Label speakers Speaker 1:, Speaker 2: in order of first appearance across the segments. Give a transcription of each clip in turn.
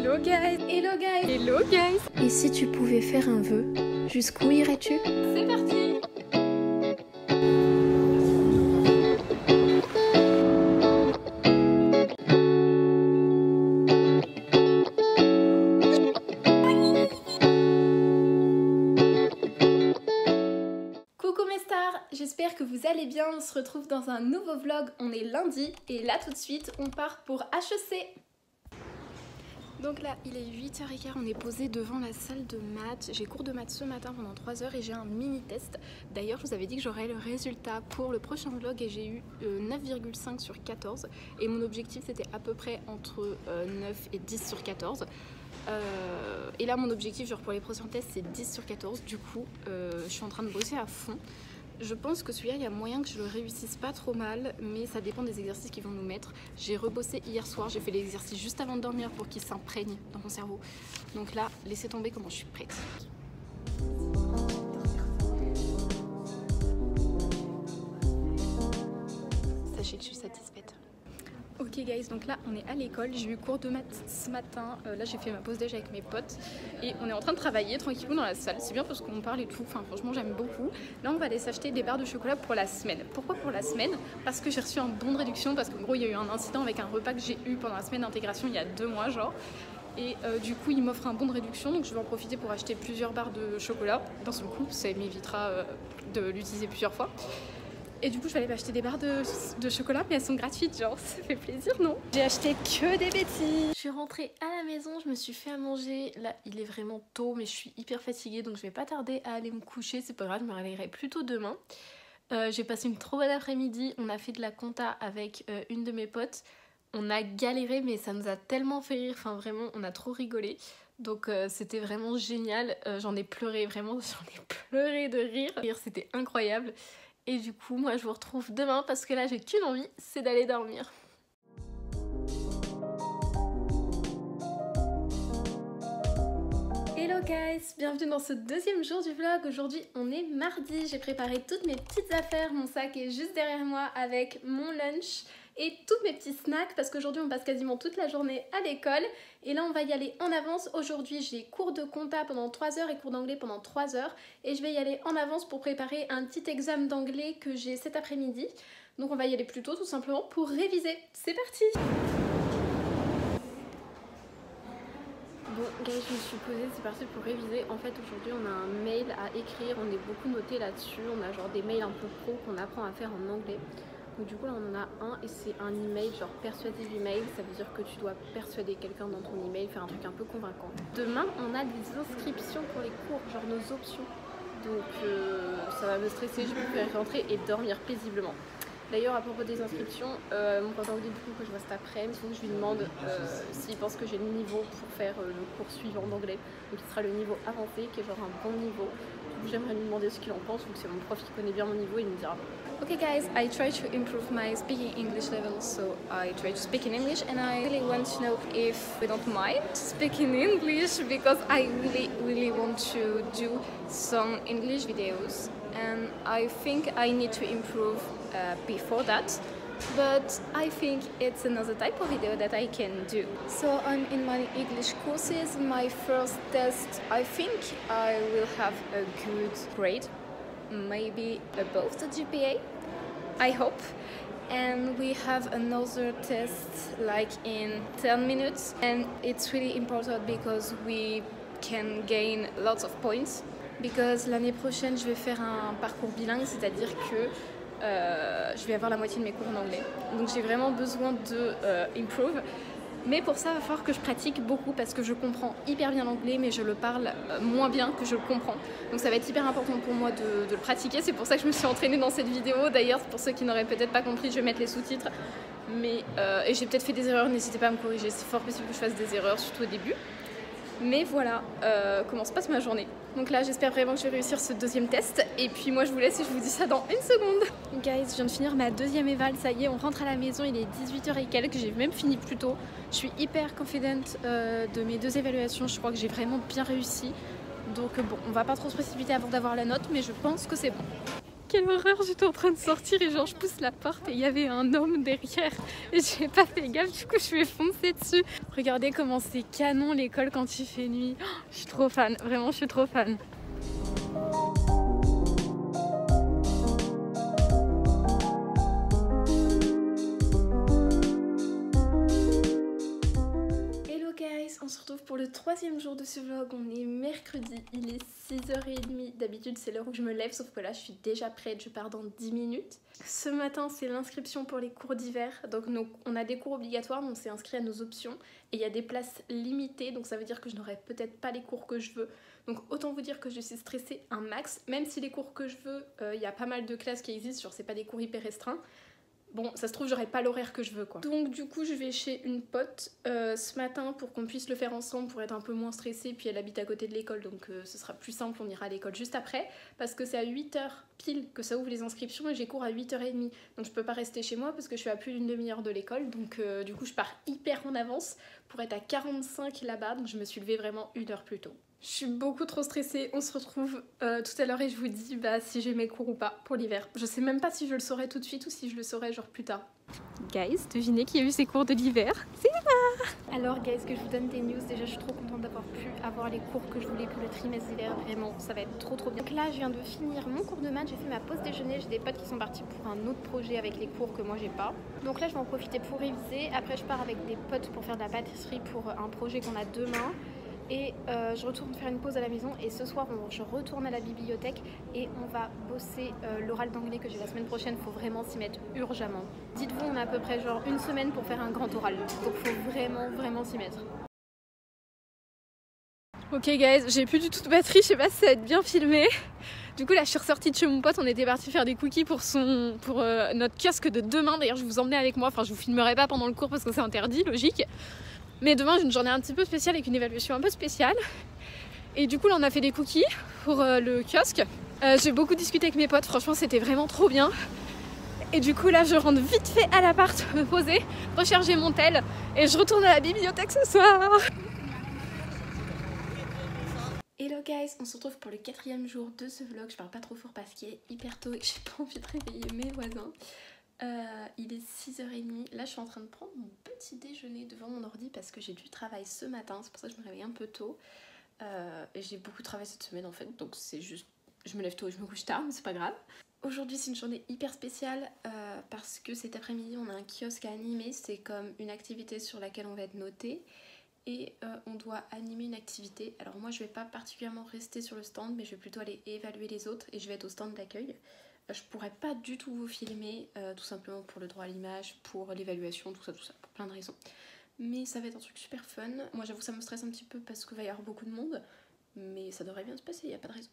Speaker 1: Hello guys. Hello guys. Hello guys.
Speaker 2: Et si tu pouvais faire un vœu, jusqu'où irais-tu?
Speaker 1: C'est parti. Coucou mes stars, j'espère que vous allez bien, on se retrouve dans un nouveau vlog, on est lundi et là tout de suite on part pour HEC. Donc là il est 8h15, on est posé devant la salle de maths, j'ai cours de maths ce matin pendant 3 heures et j'ai un mini test. D'ailleurs je vous avais dit que j'aurais le résultat pour le prochain vlog et j'ai eu 9,5 sur 14 et mon objectif c'était à peu près entre 9 et 10 sur 14. Et là mon objectif genre pour les prochains tests c'est 10 sur 14, du coup je suis en train de bosser à fond. Je pense que celui-là il y a moyen que je le réussisse pas trop mal, mais ça dépend des exercices qu'ils vont nous mettre. J'ai rebossé hier soir, j'ai fait l'exercice juste avant de dormir pour qu'il s'imprègne dans mon cerveau. Donc là laissez tomber comment je suis prête. Sachez que je suis satisfaite. Ok guys, donc là on est à l'école, j'ai eu cours de maths ce matin, là j'ai fait ma pause déj avec mes potes et on est en train de travailler tranquillement dans la salle, c'est bien parce qu'on parle et tout, enfin franchement j'aime beaucoup. Là on va aller s'acheter des barres de chocolat pour la semaine. Pourquoi pour la semaine? Parce que j'ai reçu un bon de réduction, parce qu'en gros il y a eu un incident avec un repas que j'ai eu pendant la semaine d'intégration il y a 2 mois genre. Et du coup il m'offre un bon de réduction, donc je vais en profiter pour acheter plusieurs barres de chocolat d'un seul coup, ça m'évitera de l'utiliser plusieurs fois. Et du coup je vais aller m'acheter des barres de chocolat, mais elles sont gratuites, genre ça fait plaisir non? J'ai acheté que des bêtises. Je suis rentrée à la maison, je me suis fait à manger. Là il est vraiment tôt mais je suis hyper fatiguée donc je vais pas tarder à aller me coucher. C'est pas grave, je me réveillerai plutôt demain. J'ai passé une trop bonne après-midi, on a fait de la compta avec une de mes potes. On a galéré mais ça nous a tellement fait rire, enfin vraiment on a trop rigolé. Donc c'était vraiment génial, j'en ai pleuré, vraiment j'en ai pleuré de rire. C'était incroyable. Et du coup, moi je vous retrouve demain parce que là j'ai qu'une envie, c'est d'aller dormir. Hello guys, bienvenue dans ce deuxième jour du vlog. Aujourd'hui on est mardi, j'ai préparé toutes mes petites affaires, mon sac est juste derrière moi avec mon lunch et tous mes petits snacks parce qu'aujourd'hui on passe quasiment toute la journée à l'école et là on va y aller en avance. Aujourd'hui j'ai cours de compta pendant 3 heures et cours d'anglais pendant 3 heures et je vais y aller en avance pour préparer un petit examen d'anglais que j'ai cet après-midi. Donc on va y aller plus tôt tout simplement pour réviser. C'est parti! Bon guys, je me suis posée, c'est parti pour réviser. En fait aujourd'hui on a un mail à écrire, on est beaucoup noté là-dessus, on a genre des mails un peu pro qu'on apprend à faire en anglais. Donc du coup là on en a un et c'est un email genre persuasive email, ça veut dire que tu dois persuader quelqu'un dans ton email, faire un truc un peu convaincant. Demain on a des inscriptions pour les cours, genre nos options. Donc ça va me stresser, je préfère rentrer et dormir paisiblement. D'ailleurs à propos des inscriptions, mon copain vous dit du coup que je vois cet après-midi, il faut que je lui demande s'il pense que j'ai le niveau pour faire le cours suivant d'anglais. Donc ce sera le niveau avancé qui est genre un bon niveau. J'aimerais lui demander ce qu'il en pense, donc c'est mon prof qui connaît bien mon niveau, il me dira. Okay guys, I try to improve my speaking English level, so I try to speak in English and I really want to know if we don't mind speaking English because I really want to do some English videos and I think I need to improve before that. But I think it's another type of video that I can do. So I'm in my English courses. My first test, I think I will have a good grade, maybe above the GPA, I hope. And we have another test like in 10 minutes and it's really important because we can gain lots of points. Because l'année prochaine je vais faire un parcours bilingue, c'est-à-dire que je vais avoir la moitié de mes cours en anglais. Donc j'ai vraiment besoin de improve. Mais pour ça, il va falloir que je pratique beaucoup parce que je comprends hyper bien l'anglais, mais je le parle moins bien que je le comprends. Donc ça va être hyper important pour moi de le pratiquer. C'est pour ça que je me suis entraînée dans cette vidéo. D'ailleurs, pour ceux qui n'auraient peut-être pas compris, je vais mettre les sous-titres. Mais et j'ai peut-être fait des erreurs, n'hésitez pas à me corriger. C'est fort possible que je fasse des erreurs, surtout au début. Mais voilà comment se passe ma journée. Donc là j'espère vraiment que je vais réussir ce deuxième test. Et puis moi je vous laisse et je vous dis ça dans une seconde. Guys, je viens de finir ma deuxième éval, ça y est on rentre à la maison, il est 18h et quelques, j'ai même fini plus tôt. Je suis hyper confident de mes 2 évaluations, je crois que j'ai vraiment bien réussi. Donc bon, on va pas trop se précipiter avant d'avoir la note, mais je pense que c'est bon. quelle horreur, j'étais en train de sortir et genre je pousse la porte et il y avait un homme derrière et j'ai pas fait gaffe, du coup je suis foncée dessus. Regardez comment c'est canon l'école quand il fait nuit. Oh, je suis trop fan, vraiment je suis trop fan. On se retrouve pour le 3e jour de ce vlog. On est mercredi, il est 6h30. D'habitude c'est l'heure où je me lève, sauf que là je suis déjà prête, je pars dans 10 minutes. Ce matin c'est l'inscription pour les cours d'hiver. Donc on a des cours obligatoires, mais on s'est inscrit à nos options. Et il y a des places limitées, donc ça veut dire que je n'aurai peut-être pas les cours que je veux. Donc autant vous dire que je suis stressée un max. Même si les cours que je veux, il y a pas mal de classes qui existent, genre c'est pas des cours hyper restreints. Bon, ça se trouve, j'aurai pas l'horaire que je veux, quoi. Donc du coup, je vais chez une pote ce matin pour qu'on puisse le faire ensemble, pour être un peu moins stressée. Puis elle habite à côté de l'école, donc ce sera plus simple, on ira à l'école juste après. Parce que c'est à 8h pile que ça ouvre les inscriptions et j'ai cours à 8h30. Donc je peux pas rester chez moi parce que je suis à plus d'une demi-heure de l'école. Donc du coup, je pars hyper en avance pour être à 45 là-bas. Donc je me suis levée vraiment 1 heure plus tôt. Je suis beaucoup trop stressée, on se retrouve tout à l'heure et je vous dis si j'ai mes cours ou pas pour l'hiver. Je sais même pas si je le saurai tout de suite ou si je le saurai genre plus tard. Guys, devinez qui a eu ses cours de l'hiver? C'est moi! Alors guys, que je vous donne des news, déjà je suis trop contente d'avoir pu avoir les cours que je voulais pour le trimestre d'hiver, vraiment ça va être trop bien. Donc là je viens de finir mon cours de maths, j'ai fait ma pause déjeuner, j'ai des potes qui sont partis pour un autre projet avec les cours que moi j'ai pas. Donc là je vais en profiter pour réviser, après je pars avec des potes pour faire de la pâtisserie pour un projet qu'on a demain. Et je retourne faire une pause à la maison et ce soir je retourne à la bibliothèque et on va bosser l'oral d'anglais que j'ai la semaine prochaine. Faut vraiment s'y mettre urgemment. Dites-vous, on a à peu près genre 1 semaine pour faire un grand oral, donc faut vraiment s'y mettre. Ok guys, j'ai plus du tout de batterie, je sais pas si ça va être bien filmé. Du coup là je suis ressortie de chez mon pote, on était parti faire des cookies pour notre kiosque de demain. D'ailleurs je vous emmenais avec moi, enfin je vous filmerai pas pendant le cours parce que c'est interdit, logique. Mais demain j'ai une journée un petit peu spéciale avec une évaluation un peu spéciale. Et du coup là on a fait des cookies pour le kiosque. J'ai beaucoup discuté avec mes potes, franchement c'était vraiment trop bien. Et du coup là je rentre vite fait à l'appart, me poser, recharger mon tel et je retourne à la bibliothèque ce soir. Hello guys, on se retrouve pour le 4e jour de ce vlog. Je parle pas trop fort parce qu'il est hyper tôt et que j'ai pas envie de réveiller mes voisins. Il est 6h30, là je suis en train de prendre mon petit déjeuner devant mon ordi parce que j'ai du travail ce matin, c'est pour ça que je me réveille un peu tôt. Et j'ai beaucoup travaillé cette semaine en fait, donc c'est juste, je me lève tôt et je me couche tard, mais c'est pas grave. Aujourd'hui c'est une journée hyper spéciale parce que cet après-midi on a un kiosque à animer, c'est comme une activité sur laquelle on va être noté. Et on doit animer une activité. Alors moi je vais pas particulièrement rester sur le stand, mais je vais plutôt aller évaluer les autres et je vais être au stand d'accueil. Je pourrais pas du tout vous filmer, tout simplement pour le droit à l'image, pour l'évaluation, tout ça, pour plein de raisons. Mais ça va être un truc super fun. Moi j'avoue ça me stresse un petit peu parce qu'il va y avoir beaucoup de monde, mais ça devrait bien se passer, il n'y a pas de raison.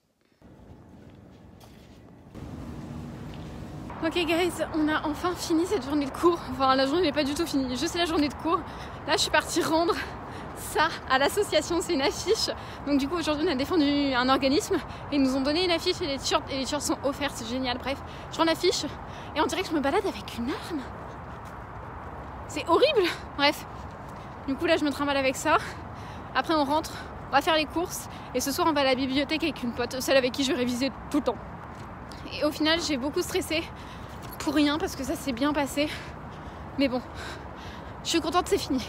Speaker 1: Ok guys, on a enfin fini cette journée de cours. Enfin la journée n'est pas du tout finie, juste la journée de cours. Là je suis partie rendre ça à l'association, c'est une affiche. Donc du coup aujourd'hui on a défendu un organisme et ils nous ont donné une affiche et les t-shirts sont offerts, c'est génial. Bref, je rends l'affiche et on dirait que je me balade avec une arme. C'est horrible. Bref, du coup là je me trimballe avec ça. Après on rentre, on va faire les courses et ce soir on va à la bibliothèque avec une pote, celle avec qui je vais réviser tout le temps. Et au final j'ai beaucoup stressé pour rien parce que ça s'est bien passé. Mais bon, je suis contente, c'est fini.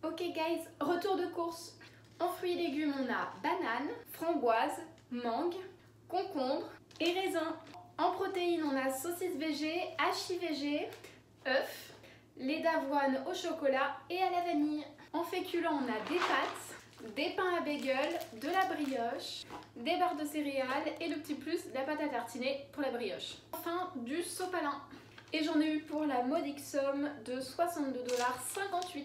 Speaker 1: Ok guys, retour de course. En fruits et légumes, on a banane, framboise, mangue, concombre et raisin. En protéines, on a saucisse végé, hachis végé, œufs, lait d'avoine au chocolat et à la vanille. En féculents, on a des pâtes, des pains à bagel, de la brioche, des barres de céréales et le petit plus, la pâte à tartiner pour la brioche. Enfin, du sopalin. Et j'en ai eu pour la modique somme de 62,58 $.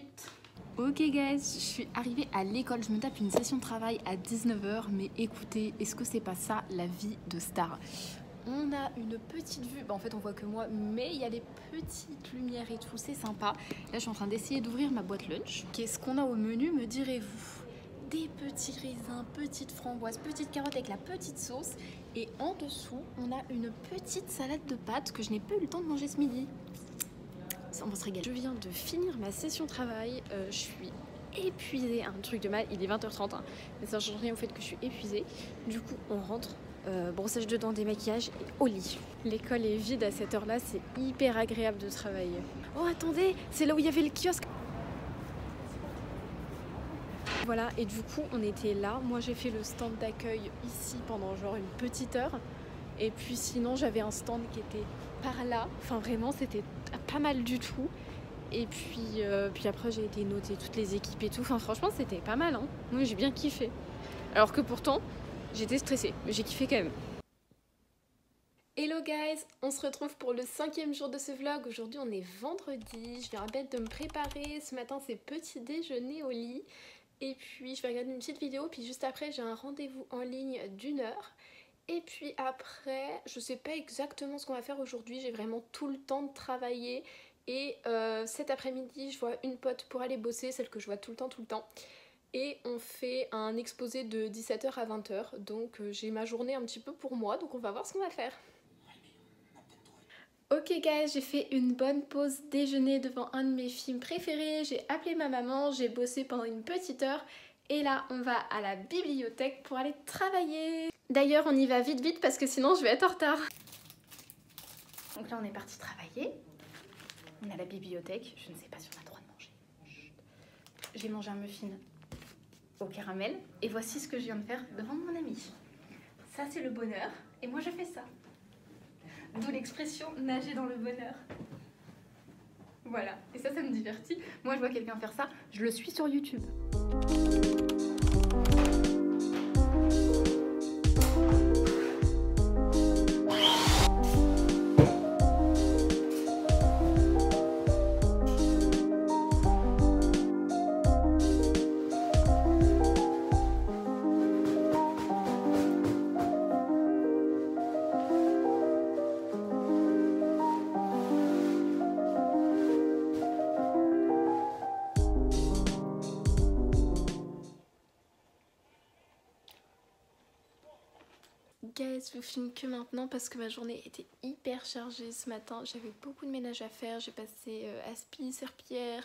Speaker 1: Ok guys, je suis arrivée à l'école, je me tape une session de travail à 19h, mais écoutez, est-ce que c'est pas ça la vie de star? On a une petite vue, en fait on voit que moi, mais il y a des petites lumières et tout, c'est sympa. Là je suis en train d'essayer d'ouvrir ma boîte lunch. Qu'est-ce qu'on a au menu, me direz-vous? Des petits raisins, petites framboises, petites carottes avec la petite sauce. Et en dessous, on a une petite salade de pâtes que je n'ai pas eu le temps de manger ce midi. On va se régaler. Je viens de finir ma session travail, je suis épuisée, un truc de mal, il est 20h30, hein, mais ça change rien au fait que je suis épuisée. Du coup on rentre brossage de dents, démaquillage et au lit. L'école est vide à cette heure-là, c'est hyper agréable de travailler. Oh attendez, c'est là où il y avait le kiosque. Voilà, et du coup on était là. Moi j'ai fait le stand d'accueil ici pendant genre une petite heure. Et puis sinon j'avais un stand qui était par là. Enfin vraiment c'était pas mal du tout. Et puis après j'ai été noter toutes les équipes et tout. Enfin franchement c'était pas mal hein. Moi j'ai bien kiffé. Alors que pourtant j'étais stressée, mais j'ai kiffé quand même. Hello guys, on se retrouve pour le 5e jour de ce vlog. Aujourd'hui on est vendredi, je viens à peine de me préparer. Ce matin c'est petit déjeuner au lit. Et puis je vais regarder une petite vidéo, puis juste après j'ai un rendez-vous en ligne d'1 heure. Et puis après, je sais pas exactement ce qu'on va faire aujourd'hui, j'ai vraiment tout le temps de travailler. Et cet après-midi, je vois une pote pour aller bosser, celle que je vois tout le temps. Et on fait un exposé de 17 h à 20 h, donc j'ai ma journée un petit peu pour moi, donc on va voir ce qu'on va faire. Ok guys, j'ai fait une bonne pause déjeuner devant un de mes films préférés, j'ai appelé ma maman, j'ai bossé pendant une petite heure. Et là, on va à la bibliothèque pour aller travailler. D'ailleurs, on y va vite parce que sinon je vais être en retard. Donc là, on est parti travailler. On est à la bibliothèque. Je ne sais pas si on a le droit de manger. Chut. J'ai mangé un muffin au caramel. Et voici ce que je viens de faire devant mon ami. Ça, c'est le bonheur. Et moi, je fais ça. D'où l'expression nager dans le bonheur. Voilà. Et ça me divertit. Moi, je vois quelqu'un faire ça. Je le suis sur YouTube. Guys, je vous filme que maintenant parce que ma journée était hyper chargée ce matin. J'avais beaucoup de ménage à faire. J'ai passé aspi, serpillière,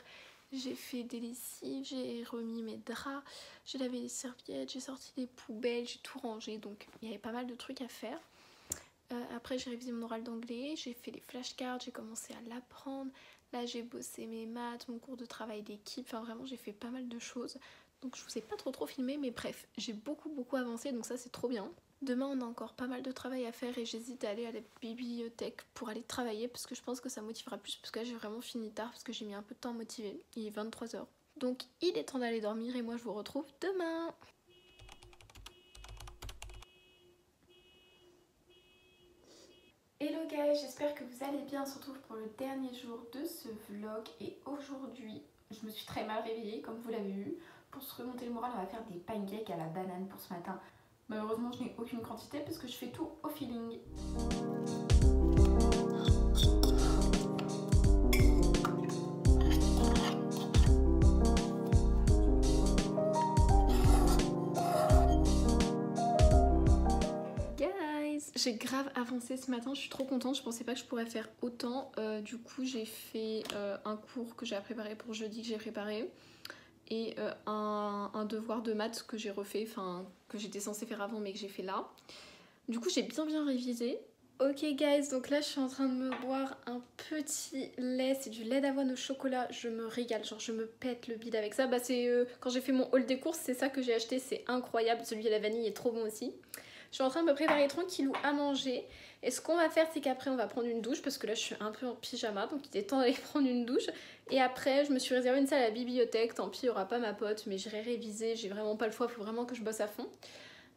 Speaker 1: j'ai fait des lessives, j'ai remis mes draps, j'ai lavé les serviettes, j'ai sorti les poubelles, j'ai tout rangé. Donc il y avait pas mal de trucs à faire. Après j'ai révisé mon oral d'anglais, j'ai fait les flashcards, j'ai commencé à l'apprendre. Là j'ai bossé mes maths, mon cours de travail d'équipe. Enfin vraiment j'ai fait pas mal de choses. Donc je vous ai pas trop filmé, mais bref, j'ai beaucoup avancé, donc ça c'est trop bien. Demain on a encore pas mal de travail à faire et j'hésite à aller à la bibliothèque pour aller travailler parce que je pense que ça motivera plus, parce que là j'ai vraiment fini tard parce que j'ai mis un peu de temps à motiver. Il est 23 h. Donc il est temps d'aller dormir et moi je vous retrouve demain. Hello guys, j'espère que vous allez bien. On se retrouve pour le dernier jour de ce vlog et aujourd'hui je me suis très mal réveillée comme vous l'avez vu. Pour se remonter le moral, on va faire des pancakes à la banane pour ce matin. Malheureusement, je n'ai aucune quantité parce que je fais tout au feeling. Guys, j'ai grave avancé ce matin, je suis trop contente. Je pensais pas que je pourrais faire autant. Du coup, j'ai fait un cours que j'ai préparé pour jeudi, que j'ai préparé. Et un devoir de maths que j'ai refait, enfin que j'étais censée faire avant mais que j'ai fait là. Du coup j'ai bien révisé. Ok guys, donc là je suis en train de me boire un petit lait, c'est du lait d'avoine au chocolat, je me régale, genre je me pète le bide avec ça. Bah c'est quand j'ai fait mon haul des courses, c'est ça que j'ai acheté, c'est incroyable, celui à la vanille est trop bon aussi. Je suis en train de me préparer tranquillou à manger. Et ce qu'on va faire, c'est qu'après on va prendre une douche parce que là je suis un peu en pyjama, donc il était temps d'aller prendre une douche. Et après je me suis réservé une salle à la bibliothèque, tant pis il n'y aura pas ma pote, mais j'irai réviser, j'ai vraiment pas le choix, il faut vraiment que je bosse à fond.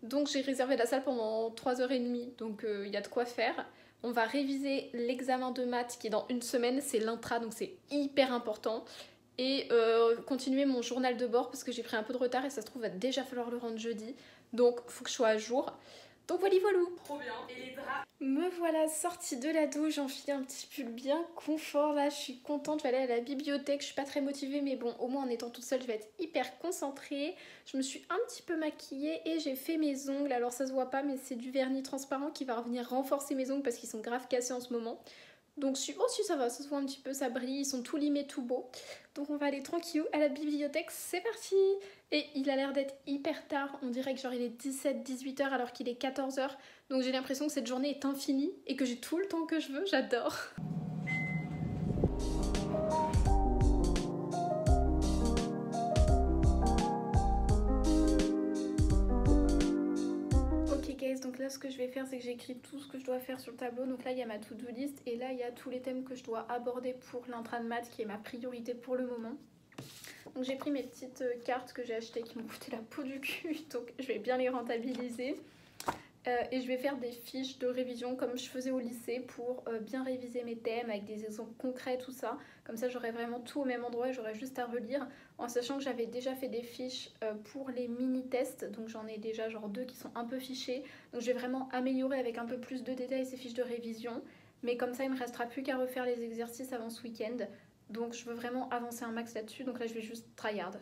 Speaker 1: Donc j'ai réservé la salle pendant 3h30, donc il y a de quoi faire. On va réviser l'examen de maths qui est dans une semaine, c'est l'intra, donc c'est hyper important. Et continuer mon journal de bord parce que j'ai pris un peu de retard et ça se trouve va déjà falloir le rendre jeudi. Donc faut que je sois à jour. Donc voilà. Trop bien. Et les draps. Me voilà sortie de la douche, j'enfile un petit pull bien confort là, je suis contente, je vais aller à la bibliothèque, je suis pas très motivée mais bon au moins en étant toute seule je vais être hyper concentrée. Je me suis un petit peu maquillée et j'ai fait mes ongles, alors ça se voit pas mais c'est du vernis transparent qui va revenir renforcer mes ongles parce qu'ils sont grave cassés en ce moment.
Speaker 3: Donc oh si ça va, ça se voit un petit peu, ça brille, ils sont tout limés, tout beaux. Donc on va aller tranquillou à la bibliothèque, c'est parti. Et il a l'air d'être hyper tard, on dirait que genre il est 17-18h alors qu'il est 14h. Donc j'ai l'impression que cette journée est infinie et que j'ai tout le temps que je veux, j'adore. Donc là ce que je vais faire c'est que j'écris tout ce que je dois faire sur le tableau. Donc là il y a ma to-do list et là il y a tous les thèmes que je dois aborder pour l'intra de maths qui est ma priorité pour le moment. Donc j'ai pris mes petites cartes que j'ai achetées qui m'ont coûté la peau du cul, donc je vais bien les rentabiliser. Et je vais faire des fiches de révision comme je faisais au lycée pour bien réviser mes thèmes avec des exemples concrets, tout ça. Comme ça j'aurai vraiment tout au même endroit et j'aurai juste à relire, en sachant que j'avais déjà fait des fiches pour les mini-tests. Donc j'en ai déjà genre 2 qui sont un peu fichés. Donc je vais vraiment améliorer avec un peu plus de détails ces fiches de révision. Mais comme ça il me restera plus qu'à refaire les exercices avant ce week-end. Donc je veux vraiment avancer un max là-dessus, donc là je vais juste tryhard.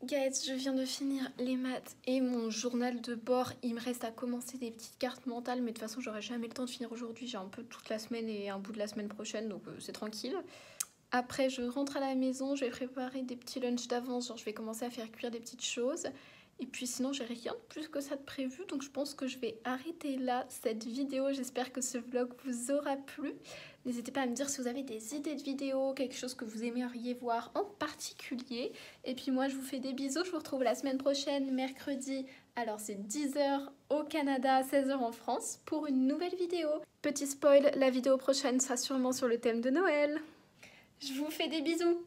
Speaker 3: Guys, je viens de finir les maths et mon journal de bord. Il me reste à commencer des petites cartes mentales, mais de toute façon j'aurai jamais le temps de finir aujourd'hui. J'ai un peu toute la semaine et un bout de la semaine prochaine, donc c'est tranquille. Après je rentre à la maison, je vais préparer des petits lunchs d'avance, genre je vais commencer à faire cuire des petites choses. Et puis sinon j'ai rien de plus que ça de prévu, donc je pense que je vais arrêter là cette vidéo. J'espère que ce vlog vous aura plu. N'hésitez pas à me dire si vous avez des idées de vidéos, quelque chose que vous aimeriez voir en particulier. Et puis moi je vous fais des bisous, je vous retrouve la semaine prochaine, mercredi. Alors c'est 10h au Canada, 16h en France pour une nouvelle vidéo. Petit spoil, la vidéo prochaine sera sûrement sur le thème de Noël. Je vous fais des bisous.